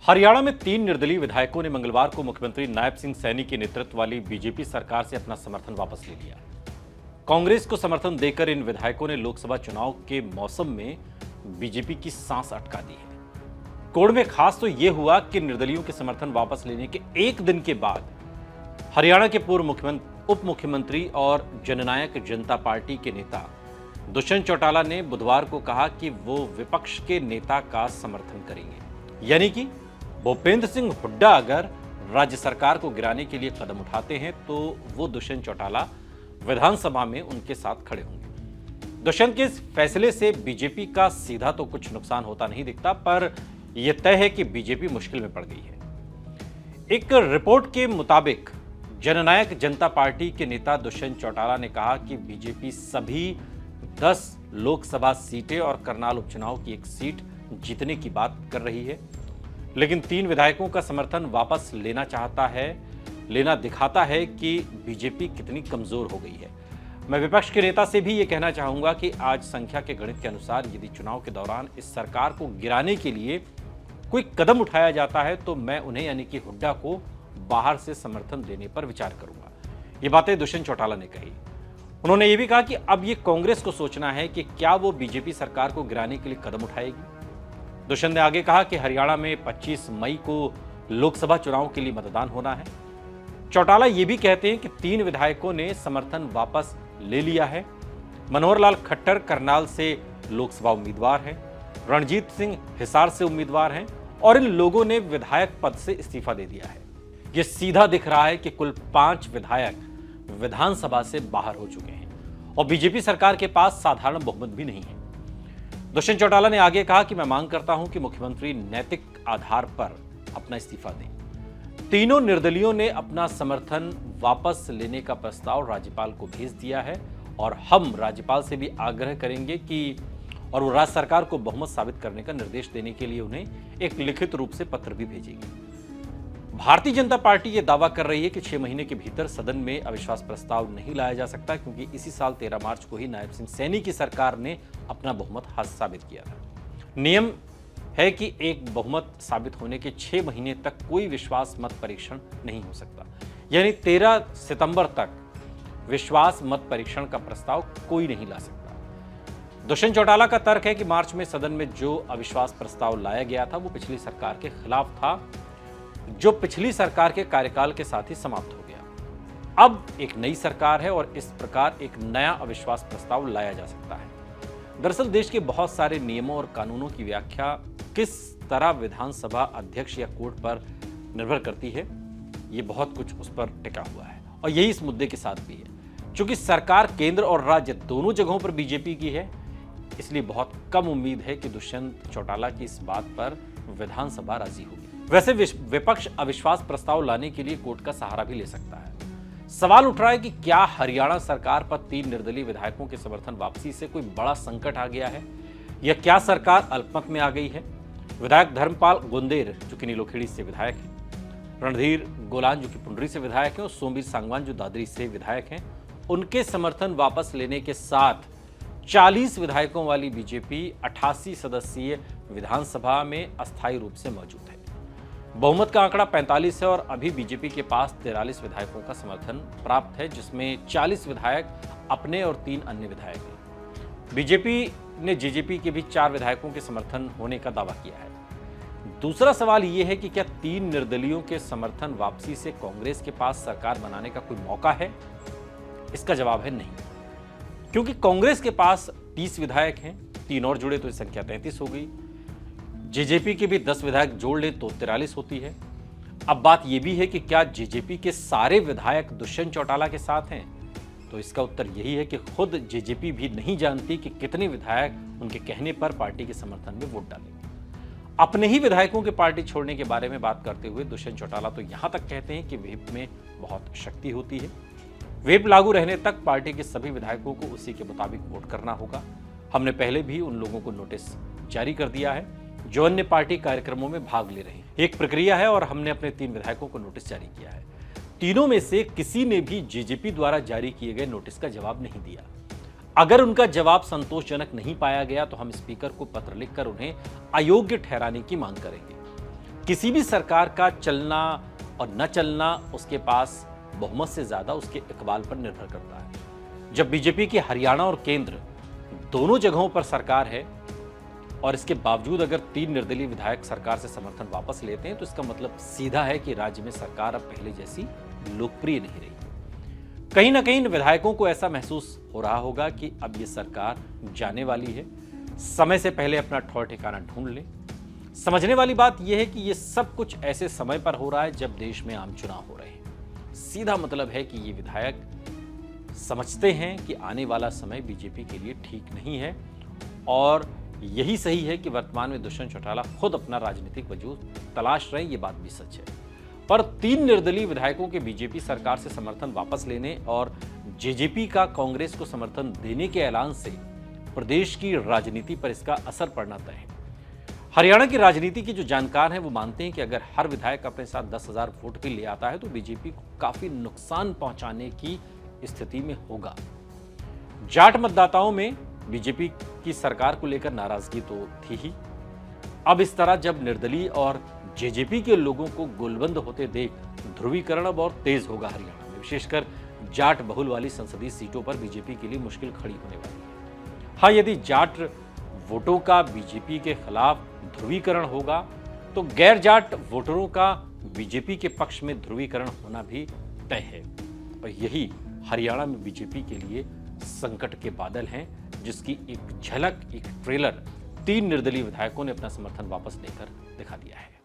हरियाणा में 3 निर्दलीय विधायकों ने मंगलवार को मुख्यमंत्री नायब सिंह सैनी के नेतृत्व वाली बीजेपी सरकार से अपना समर्थन वापस ले लिया। कांग्रेस को समर्थन देकर इन विधायकों ने लोकसभा चुनाव के मौसम में बीजेपी की सांस अटका दी है। कोड में खास तो यह हुआ कि निर्दलीयों के समर्थन वापस लेने के एक दिन के बाद हरियाणा के पूर्व उप मुख्यमंत्री और जननायक जनता पार्टी के नेता दुष्यंत चौटाला ने बुधवार को कहा कि वो विपक्ष के नेता का समर्थन करेंगे, यानी कि भूपेंद्र सिंह हुड्डा अगर राज्य सरकार को गिराने के लिए कदम उठाते हैं तो वो दुष्यंत चौटाला विधानसभा में उनके साथ खड़े होंगे। दुष्यंत के इस फैसले से बीजेपी का सीधा तो कुछ नुकसान होता नहीं दिखता, पर यह तय है कि बीजेपी मुश्किल में पड़ गई है। एक रिपोर्ट के मुताबिक जननायक जनता पार्टी के नेता दुष्यंत चौटाला ने कहा कि बीजेपी सभी 10 लोकसभा सीटें और करनाल उपचुनाव की एक सीट जीतने की बात कर रही है, लेकिन 3 विधायकों का समर्थन वापस लेना दिखाता है कि बीजेपी कितनी कमजोर हो गई है। मैं विपक्ष के नेता से भी ये कहना चाहूंगा कि आज संख्या के गणित के अनुसार यदि चुनाव के दौरान इस सरकार को गिराने के लिए कोई कदम उठाया जाता है तो मैं उन्हें यानी कि हुड्डा को बाहर से समर्थन देने पर विचार करूंगा। ये बातें दुष्यंत चौटाला ने कही। उन्होंने ये भी कहा कि अब ये कांग्रेस को सोचना है कि क्या वो बीजेपी सरकार को गिराने के लिए कदम उठाएगी। दुष्यंत ने आगे कहा कि हरियाणा में 25 मई को लोकसभा चुनाव के लिए मतदान होना है। चौटाला ये भी कहते हैं कि 3 विधायकों ने समर्थन वापस ले लिया है। मनोहर लाल खट्टर करनाल से लोकसभा उम्मीदवार हैं, रणजीत सिंह हिसार से उम्मीदवार हैं और इन लोगों ने विधायक पद से इस्तीफा दे दिया है। यह सीधा दिख रहा है कि कुल 5 विधायक विधानसभा से बाहर हो चुके हैं और बीजेपी सरकार के पास साधारण बहुमत भी नहीं है। दुष्यंत चौटाला ने आगे कहा कि मैं मांग करता हूं कि मुख्यमंत्री नैतिक आधार पर अपना इस्तीफा दें। तीनों निर्दलीयों ने अपना समर्थन वापस लेने का प्रस्ताव राज्यपाल को भेज दिया है और हम राज्यपाल से भी आग्रह करेंगे कि वो राज्य सरकार को बहुमत साबित करने का निर्देश देने के लिए उन्हें एक लिखित रूप से पत्र भी भेजेंगे। भारतीय जनता पार्टी ये दावा कर रही है कि 6 महीने के भीतर सदन में अविश्वास प्रस्ताव नहीं लाया जा सकता, क्योंकि इसी साल 13 मार्च को ही नायब सिंह सैनी की सरकार ने अपना बहुमत साबित किया था। नियम है कि एक बहुमत साबित होने के 6 महीने तक कोई विश्वास मत परीक्षण नहीं हो सकता, यानी 13 सितंबर तक विश्वास मत परीक्षण का प्रस्ताव कोई नहीं ला सकता। दुष्यंत चौटाला का तर्क है कि मार्च में सदन में जो अविश्वास प्रस्ताव लाया गया था वो पिछली सरकार के खिलाफ था, जो पिछली सरकार के कार्यकाल के साथ ही समाप्त हो गया। अब एक नई सरकार है और इस प्रकार एक नया अविश्वास प्रस्ताव लाया जा सकता है। दरअसल देश के बहुत सारे नियमों और कानूनों की व्याख्या किस तरह विधानसभा अध्यक्ष या कोर्ट पर निर्भर करती है, ये बहुत कुछ उस पर टिका हुआ है और यही इस मुद्दे के साथ भी है। चूंकि सरकार केंद्र और राज्य दोनों जगहों पर बीजेपी की है, इसलिए बहुत कम उम्मीद है कि दुष्यंत चौटाला की इस बात पर विधानसभा राजी होगी। वैसे विपक्ष अविश्वास प्रस्ताव लाने के लिए कोर्ट का सहारा भी ले सकता है। सवाल उठ रहा है कि क्या हरियाणा सरकार पर 3 निर्दलीय विधायकों के समर्थन वापसी से कोई बड़ा संकट आ गया है या क्या सरकार अल्पमत में आ गई है। विधायक धर्मपाल गोंदेर जो कि नीलोखेड़ी से विधायक हैं, रणधीर गोलान जो कि पुंडरी से विधायक हैं और सोमवीर सांगवान जो दादरी से विधायक हैं, उनके समर्थन वापस लेने के साथ 40 विधायकों वाली बीजेपी 88 सदस्यीय विधानसभा में अस्थायी रूप से मौजूद है। बहुमत का आंकड़ा 45 है और अभी बीजेपी के पास 43 विधायकों का समर्थन प्राप्त है, जिसमें 40 विधायक अपने और 3 अन्य विधायक हैं। बीजेपी ने जेजेपी के भी 4 विधायकों के समर्थन होने का दावा किया है। दूसरा सवाल यह है कि क्या 3 निर्दलीयों के समर्थन वापसी से कांग्रेस के पास सरकार बनाने का कोई मौका है। इसका जवाब है नहीं, क्योंकि कांग्रेस के पास 30 विधायक हैं, 3 और जुड़े तो संख्या 33 हो गई। जेजेपी के भी 10 विधायक जोड़ ले तो 43 होती है। अब बात यह भी है कि क्या जेजेपी के सारे विधायक दुष्यंत चौटाला के साथ हैं, तो इसका उत्तर यही है कि खुद जेजेपी भी नहीं जानती कि कितने विधायक उनके कहने पर पार्टी के समर्थन में वोट डालेंगे। अपने ही विधायकों के पार्टी छोड़ने के बारे में बात करते हुए दुष्यंत चौटाला तो यहां तक कहते हैं कि व्हिप में बहुत शक्ति होती है। व्हिप लागू रहने तक पार्टी के सभी विधायकों को उसी के मुताबिक वोट करना होगा। हमने पहले भी उन लोगों को नोटिस जारी कर दिया है जो अन्य पार्टी कार्यक्रमों में भाग ले रहे हैं। एक प्रक्रिया है और हमने अपने 3 विधायकों को नोटिस जारी किया है। तीनों में से किसी ने भी जेजेपी द्वारा जारी किए गए नोटिस का जवाब नहीं दिया। अगर उनका जवाब संतोषजनक नहीं पाया गया तो हम स्पीकर को पत्र लिखकर उन्हें अयोग्य ठहराने की मांग करेंगे। किसी भी सरकार का चलना और न चलना उसके पास बहुमत से ज्यादा उसके इकबाल पर निर्भर करता है। जब बीजेपी की हरियाणा और केंद्र दोनों जगहों पर सरकार है और इसके बावजूद अगर 3 निर्दलीय विधायक सरकार से समर्थन वापस लेते हैं तो इसका मतलब सीधा है कि राज्य में सरकार अब पहले जैसी लोकप्रिय नहीं रही। कहीं ना कहीं इन विधायकों को ऐसा महसूस हो रहा होगा कि अब ये सरकार जाने वाली है, समय से पहले अपना ठौर ठिकाना ढूंढ ले। समझने वाली बात यह है कि ये सब कुछ ऐसे समय पर हो रहा है जब देश में आम चुनाव हो रहे हैं। सीधा मतलब है कि ये विधायक समझते हैं कि आने वाला समय बीजेपी के लिए ठीक नहीं है और यही सही है कि वर्तमान में दुष्यंत चौटाला खुद अपना राजनीतिक वजूद तलाश रहे, ये बात भी सच है। पर 3 निर्दलीय विधायकों के बीजेपी सरकार से समर्थन वापस लेने और जेजेपी का कांग्रेस को समर्थन देने के ऐलान से प्रदेश की राजनीति पर इसका असर पड़ना तय है। हरियाणा की राजनीति के जो जानकार हैं वो मानते हैं कि अगर हर विधायक अपने साथ 10,000 वोट भी ले आता है तो बीजेपी को काफी नुकसान पहुंचाने की स्थिति में होगा। जाट मतदाताओं में बीजेपी की सरकार को लेकर नाराजगी तो थी ही। अब इस तरह जब निर्दलीय और जेजेपी के लोगों को गोलबंद होते देख ध्रुवीकरण अब और तेज होगा हरियाणा में, विशेषकर जाट बहुल वाली संसदीय सीटों पर बीजेपी के लिए मुश्किल खड़ी होने वाली है। हाँ, यदि जाट वोटों का बीजेपी के खिलाफ ध्रुवीकरण होगा तो गैर जाट वोटरों का बीजेपी के पक्ष में ध्रुवीकरण होना भी तय है। और यही हरियाणा में बीजेपी के लिए संकट के बादल हैं, जिसकी एक झलक, एक ट्रेलर 3 निर्दलीय विधायकों ने अपना समर्थन वापस लेकर दिखा दिया है।